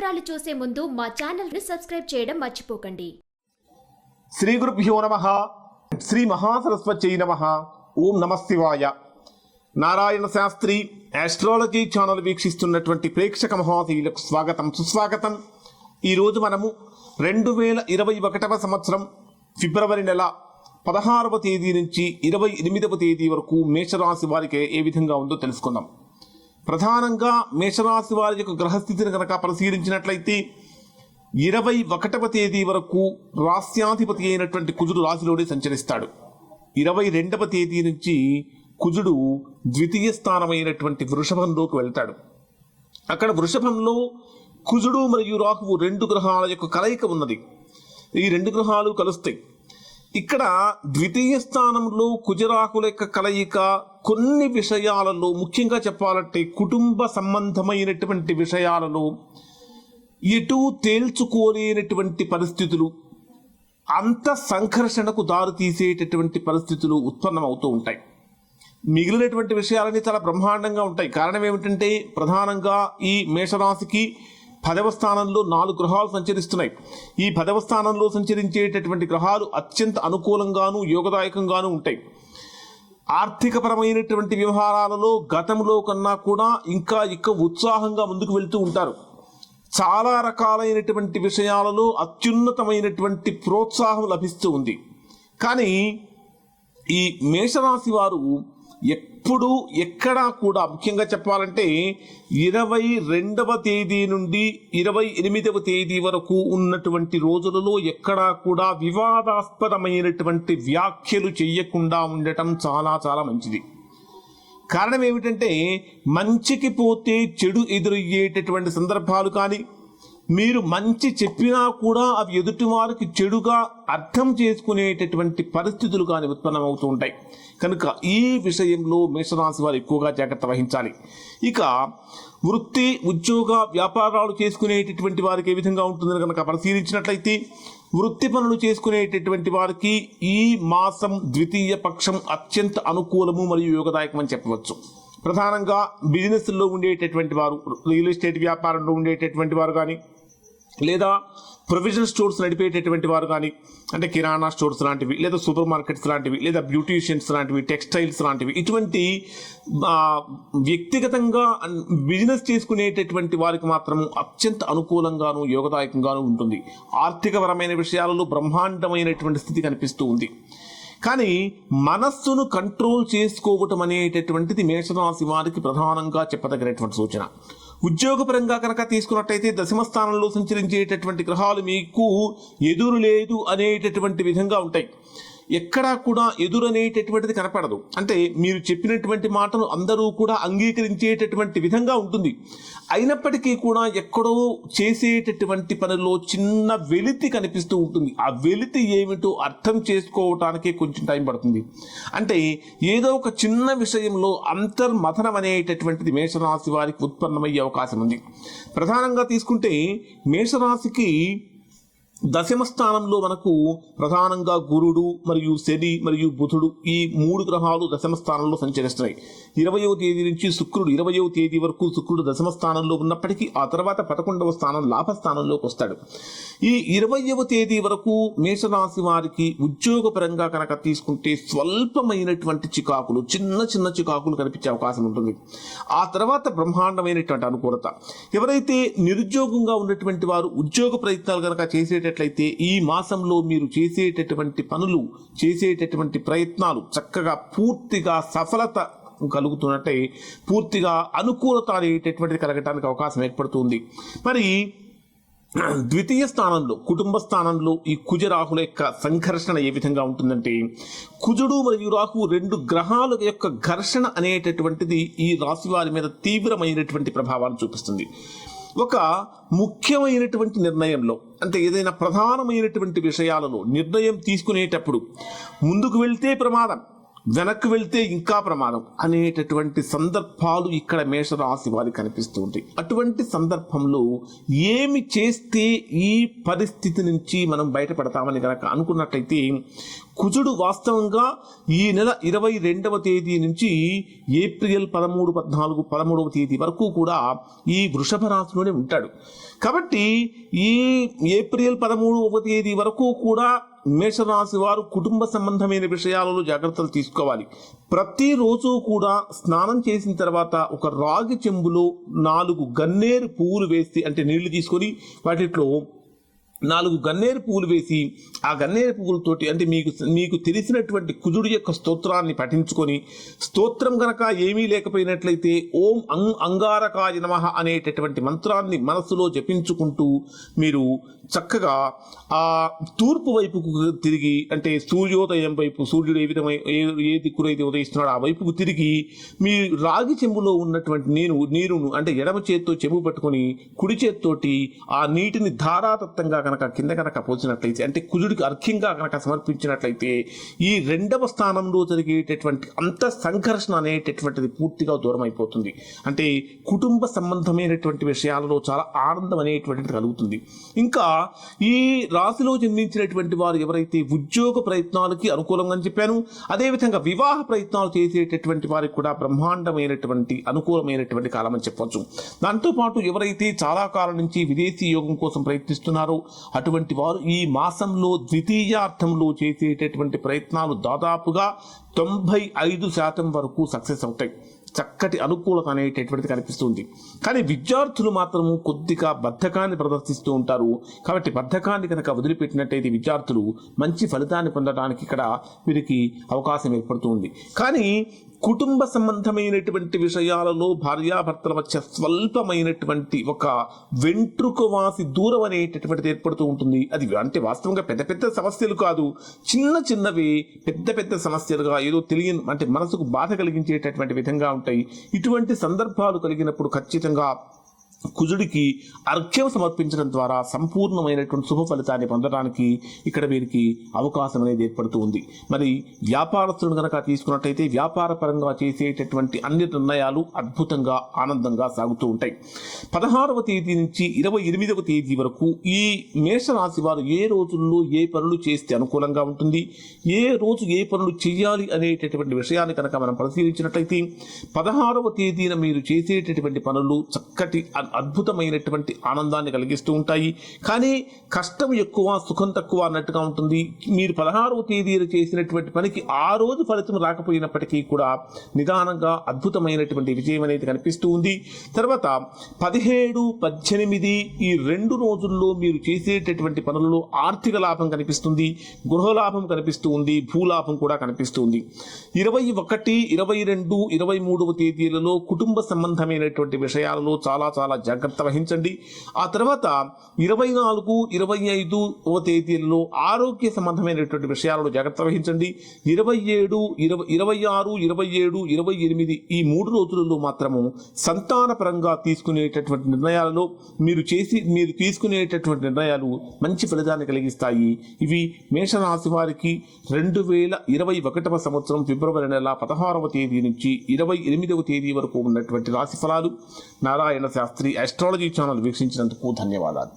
వివరాలు చూసే ముందు మా ఛానల్ ని సబ్స్క్రైబ్ చేయడం మర్చిపోకండి. శ్రీ గురుభ్యో నమః. శ్రీ మహాసరస్వత్యై నమః. ఓం నమఃశివాయ. నారాయణ శాస్త్రి ఆస్ట్రాలజీ ఛానల్ వీక్షిస్తున్నటువంటి ప్రేక్షక మహాశీలకు స్వాగతం, సుస్వాగతం. ఈరోజు మనము 2021వ సంవత్సరం ఫిబ్రవరి నెల 16వ తేదీ నుంచి 28వ తేదీ వరకు మేషరాశి వారికి ఏ విధంగా ఉందో తెలుసుకుందాం. ప్రధానంగా మేషరాశి వారి యొక్క గ్రహస్థితిని కనుక పరిశీలించినట్లయితే 21వ తేదీ వరకు రాస్యాధిపతి అయినటువంటి కుజుడు రాశిలోనే సంచరిస్తాడు. 22వ తేదీ నుంచి కుజుడు ద్వితీయ స్థానమైనటువంటి వృషభంలోకి వెళ్తాడు. అక్కడ వృషభంలో కుజుడు మరియు రాహువు రెండు గ్రహాల యొక్క కలయిక ఉన్నది. ఈ రెండు గ్రహాలు కలుస్తాయి. ఇక్కడ ద్వితీయ స్థానంలో కుజరాహుల యొక్క కలయిక కొన్ని విషయాలలో, ముఖ్యంగా చెప్పాలంటే కుటుంబ సంబంధమైనటువంటి విషయాలలో ఎటు తేల్చుకోలేనటువంటి పరిస్థితులు, అంత సంఘర్షణకు దారితీసేటటువంటి పరిస్థితులు ఉత్పన్నమవుతూ ఉంటాయి. మిగిలినటువంటి విషయాలన్నీ చాలా బ్రహ్మాండంగా ఉంటాయి. కారణం ఏమిటంటే ప్రధానంగా ఈ మేషరాశికి 10వ స్థానంలో 4 గ్రహాలు సంచరిస్తున్నాయి. ఈ 10వ స్థానంలో సంచరించేటటువంటి గ్రహాలు అత్యంత అనుకూలంగాను యోగదాయకంగాను ఉంటాయి. ఆర్థికపరమైనటువంటి వ్యవహారాలలో గతంలో కన్నా కూడా ఇంకా ఉత్సాహంగా ముందుకు వెళ్తూ ఉంటారు. చాలా రకాలైనటువంటి విషయాలలో అత్యున్నతమైనటువంటి ప్రోత్సాహం లభిస్తూ ఉంది. కానీ ఈ మేషరాశి వారు ఎప్పుడు ఎక్కడా కూడా, ముఖ్యంగా చెప్పాలంటే 22వ తేదీ నుండి 28వ తేదీ వరకు ఉన్నటువంటి రోజులలో ఎక్కడా కూడా వివాదాస్పదమైనటువంటి వ్యాఖ్యలు చేయకుండా ఉండటం చాలా చాలా మంచిది. కారణం ఏమిటంటే మంచికి పోతే చెడు ఎదురయ్యేటటువంటి సందర్భాలు కానీ, మీరు మంచి చెప్పినా కూడా అవి ఎదుటి వారికి చెడుగా అర్థం చేసుకునేటటువంటి పరిస్థితులు కానీ ఉత్పన్నమవుతూ ఉంటాయి. కనుక ఈ విషయంలో మేషరాశి వారు ఎక్కువగా జాగ్రత్త వహించాలి. ఇక వృత్తి, ఉద్యోగ, వ్యాపారాలు చేసుకునేటటువంటి వారికి ఏ విధంగా ఉంటుందని కనుక పరిశీలించినట్లయితే, వృత్తి పనులు చేసుకునేటటువంటి వారికి ఈ మాసం ద్వితీయ పక్షం అత్యంత అనుకూలము మరియు యోగదాయకం అని చెప్పవచ్చు. ప్రధానంగా బిజినెస్లో ఉండేటటువంటి వారు, రియల్ ఎస్టేట్ వ్యాపారంలో ఉండేటటువంటి వారు కానీ, లేదా ప్రొవిజన్ స్టోర్స్ నడిపేటటువంటి వారు కానీ, అంటే కిరాణా స్టోర్స్ లాంటివి, లేదా సూపర్ మార్కెట్స్ లాంటివి, లేదా బ్యూటీషియన్స్ లాంటివి, టెక్స్టైల్స్ లాంటివి, ఇటువంటి వ్యక్తిగతంగా బిజినెస్ చేసుకునేటటువంటి వారికి మాత్రం అత్యంత అనుకూలంగాను యోగదాయకంగాను ఉంటుంది. ఆర్థికపరమైన విషయాలలో బ్రహ్మాండమైనటువంటి స్థితి కనిపిస్తూ ఉంది. కానీ మనస్సును కంట్రోల్ చేసుకోవటం అనేటటువంటిది మేషరాశి వారికి ప్రధానంగా చెప్పదగినటువంటి సూచన. ఉద్యోగపరంగా కనుక తీసుకున్నట్టయితే దశమ స్థానంలో సంచరించేటటువంటి గ్రహాలు మీకు ఎదురు లేదు అనేటటువంటి విధంగా ఉంటాయి. ఎక్కడా కూడా ఎదురు అనేటటువంటిది కనపడదు. అంటే మీరు చెప్పినటువంటి మాటను అందరూ కూడా అంగీకరించేటటువంటి విధంగా ఉంటుంది. అయినప్పటికీ కూడా ఎక్కడో చేసేటటువంటి పనిలో చిన్న వెలితి కనిపిస్తూ ఉంటుంది. ఆ వెలితి ఏమిటో అర్థం చేసుకోవటానికి కొంచెం టైం పడుతుంది. అంటే ఏదో ఒక చిన్న విషయంలో అంతర్మథనం అనేటటువంటిది మేషరాశి వారికి ఉత్పన్నమయ్యే అవకాశం ఉంది. ప్రధానంగా తీసుకుంటే మేషరాశికి దశమ స్థానంలో మనకు ప్రధానంగా గురుడు మరియు శని మరియు బుధుడు, ఈ 3 గ్రహాలు దశమ స్థానంలో సంచరిస్తున్నాయి. 20వ తేదీ నుంచి శుక్రుడు, 20వ తేదీ వరకు శుక్రుడు దశమ స్థానంలో ఉన్నప్పటికీ ఆ తర్వాత 11వ స్థానం లాభస్థానంలోకి వస్తాడు. ఈ 20వ తేదీ వరకు మేషరాశి వారికి ఉద్యోగపరంగా కనుక తీసుకుంటే స్వల్పమైనటువంటి చికాకులు, చిన్న చిన్న చికాకులు కనిపించే అవకాశం ఉంటుంది. ఆ తర్వాత బ్రహ్మాండమైనటువంటి అనుకూలత. ఎవరైతే నిరుద్యోగంగా ఉన్నటువంటి వారు ఉద్యోగ ప్రయత్నాలు కనుక చేసేటట్లయితే ఈ మాసంలో మీరు చేసేటటువంటి పనులు, చేసేటటువంటి ప్రయత్నాలు చక్కగా పూర్తిగా సఫలత కలుగుతున్నట్టే, పూర్తిగా అనుకూలత అనేటటువంటిది కలగటానికి అవకాశం ఏర్పడుతుంది. మరి ద్వితీయ స్థానంలో, కుటుంబ స్థానంలో ఈ కుజరాహుల యొక్క సంఘర్షణ ఏ విధంగా ఉంటుందంటే, కుజుడు మరియు రాహు రెండు గ్రహాల యొక్క ఘర్షణ అనేటటువంటిది ఈ రాశి వారి మీద తీవ్రమైనటువంటి ప్రభావాన్ని చూపిస్తుంది. ఒక ముఖ్యమైనటువంటి నిర్ణయంలో, అంటే ఏదైనా ప్రధానమైనటువంటి విషయాలలో నిర్ణయం తీసుకునేటప్పుడు ముందుకు వెళ్తే ప్రమాదం, వెనక్కి వెళ్తే ఇంకా ప్రమాదం అనేటటువంటి సందర్భాలు ఇక్కడ మేషరాశి వారికి కనిపిస్తూ ఉంటాయి. అటువంటి సందర్భంలో ఏమి చేస్తే ఈ పరిస్థితి నుంచి మనం బయటపడతామని కనుక అనుకున్నట్లయితే, కుజుడు వాస్తవంగా ఈ నెల 22వ తేదీ నుంచి ఏప్రిల్ 13, 14, 13వ తేదీ వరకు కూడా ఈ వృషభ రాశిలోనే ఉంటాడు. కాబట్టి ఈ ఏప్రిల్ 13వ తేదీ వరకు కూడా మేషరాశి వారు కుటుంబ సంబంధమైన విషయాలలో జాగ్రత్తలు తీసుకోవాలి. ప్రతిరోజు కూడా స్నానం చేసిన తర్వాత ఒక రాగి చెంబులో 4 గన్నేరు పువ్వులు వేసి, అంటే నీళ్లు తీసుకొని వాటిలో 4 గన్నేరు పువ్వులు వేసి, ఆ గన్నేరు పువ్వులతోటి అంటే మీకు తెలిసినటువంటి కుజుడు యొక్క స్తోత్రాన్ని పఠించుకొని, స్తోత్రం గనక ఏమీ లేకపోయినట్లయితే ఓం అంగారకాయ నమః అనేటటువంటి మంత్రాన్ని మనసులో జపించుకుంటూ మీరు చక్కగా ఆ తూర్పు వైపుకు తిరిగి, అంటే సూర్యోదయం వైపు, సూర్యుడు ఏ దిక్కునైతే ఉదయిస్తున్నాడో ఆ వైపుకు తిరిగి మీ రాగి చెంబులో ఉన్నటువంటి నీరును అంటే ఎడమ చేత్తో చెంబు పట్టుకొని కుడి చేత్తోటి ఆ నీటిని ధారాతత్వంగా కనుక కింద కనుక పోసినట్లయితే, అంటే కుజుడికి అర్ఘ్యంగా కనుక సమర్పించినట్లయితే, ఈ 2వ స్థానంలో జరిగేటటువంటి అంత సంఘర్షణ అనేటటువంటిది పూర్తిగా దూరం అయిపోతుంది. అంటే కుటుంబ సంబంధమైనటువంటి విషయాలలో చాలా ఆనందం అనేటువంటిది కలుగుతుంది. ఇంకా ఈ రాశిలో జన్మించినటువంటి వారు ఎవరైతే ఉద్యోగ ప్రయత్నాలకి అనుకూలంగా చెప్పాను, అదేవిధంగా వివాహ ప్రయత్నాలు చేసేటటువంటి వారికి కూడా బ్రహ్మాండమైనటువంటి అనుకూలమైనటువంటి కాలం అని చెప్పవచ్చు. దాంతోపాటు ఎవరైతే చాలా కాలం నుంచి విదేశీ యోగం కోసం ప్రయత్నిస్తున్నారో అటువంటి వారు ఈ మాసంలో ద్వితీయార్థంలో చేసేటటువంటి ప్రయత్నాలు దాదాపుగా 95% వరకు సక్సెస్ అవుతాయి. చక్కటి అనుకూలత అనేటటువంటిది కనిపిస్తుంది. కానీ విద్యార్థులు మాత్రము కొద్దిగా బద్ధకాన్ని ప్రదర్శిస్తూ ఉంటారు. కాబట్టి బద్ధకాన్ని కనుక వదిలిపెట్టినట్టయితే విద్యార్థులు మంచి ఫలితాన్ని పొందడానికి ఇక్కడ వీరికి అవకాశం ఏర్పడుతుంది. కానీ కుటుంబ సంబంధమైనటువంటి విషయాలలో భార్యాభర్తల మధ్య స్వల్పమైనటువంటి ఒక వెంట్రుకవాసి దూరం అనేటటువంటిది ఏర్పడుతూ ఉంటుంది. అది అంటే వాస్తవంగా పెద్ద పెద్ద సమస్యలు కాదు, చిన్నవి పెద్ద పెద్ద సమస్యలుగా ఏదో తెలియని, అంటే మనసుకు బాధ కలిగించేటటువంటి విధంగా ఉంటాయి. ఇటువంటి సందర్భాలు కలిగినప్పుడు ఖచ్చితంగా కుజుడికి అర్ఘ్యం సమర్పించడం ద్వారా సంపూర్ణమైనటువంటి శుభ ఫలితాన్ని పొందడానికి ఇక్కడ వీరికి అవకాశం అనేది ఏర్పడుతూ ఉంది. మరి వ్యాపారస్తులను కనుక తీసుకున్నట్టయితే వ్యాపార పరంగా చేసేటటువంటి అన్ని నిర్ణయాలు అద్భుతంగా ఆనందంగా సాగుతూ ఉంటాయి. 16వ తేదీ నుంచి 28వ తేదీ వరకు ఈ మేషరాశి వారు ఏ రోజుల్లో ఏ పనులు చేస్తే అనుకూలంగా ఉంటుంది, ఏ రోజు ఏ పనులు చేయాలి అనేటటువంటి విషయాన్ని కనుక మనం పరిశీలించినట్లయితే, 16వ తేదీన మీరు చేసేటటువంటి పనులు చక్కటి అద్భుతమైనటువంటి ఆనందాన్ని కలిగిస్తూ ఉంటాయి. కానీ కష్టం ఎక్కువ సుఖం తక్కువ అన్నట్టుగా ఉంటుంది. మీరు 16వ తేదీన చేసినటువంటి పనికి ఆ రోజు ఫలితం రాకపోయినప్పటికీ కూడా నిదానంగా అద్భుతమైనటువంటి విజయం అనేది కనిపిస్తూ ఉంది. తర్వాత 17, 18 ఈ 2 రోజుల్లో మీరు చేసేటటువంటి పనులలో ఆర్థిక లాభం కనిపిస్తుంది, గృహ లాభం కనిపిస్తూ ఉంది, భూలాభం కూడా కనిపిస్తూ ఉంది. 21, 22, 23వ తేదీలలో కుటుంబ సంబంధమైనటువంటి విషయాలలో చాలా జాగ్రత్త వహించండి. ఆ తర్వాత 24, 25వ తేదీలలో ఆరోగ్య సంబంధమైనటువంటి విషయాలలో జాగ్రత్త వహించండి. 27, 26, 27, 28 ఈ 3 రోజులలో మాత్రము సంతానపరంగా తీసుకునేటటువంటి నిర్ణయాలలో మీరు తీసుకునేటటువంటి నిర్ణయాలు మంచి ఫలితాన్ని కలిగిస్తాయి. ఇవి మేషరాశి వారికి 2021వ సంవత్సరం ఫిబ్రవరి నెల 16వ తేదీ నుంచి 28వ తేదీ వరకు ఉన్నటువంటి రాశి ఫలాలు. నారాయణ శాస్త్రి ఆస్ట్రాలజీ ఛానల్ వీక్షించినందుకు ధన్యవాదాలు.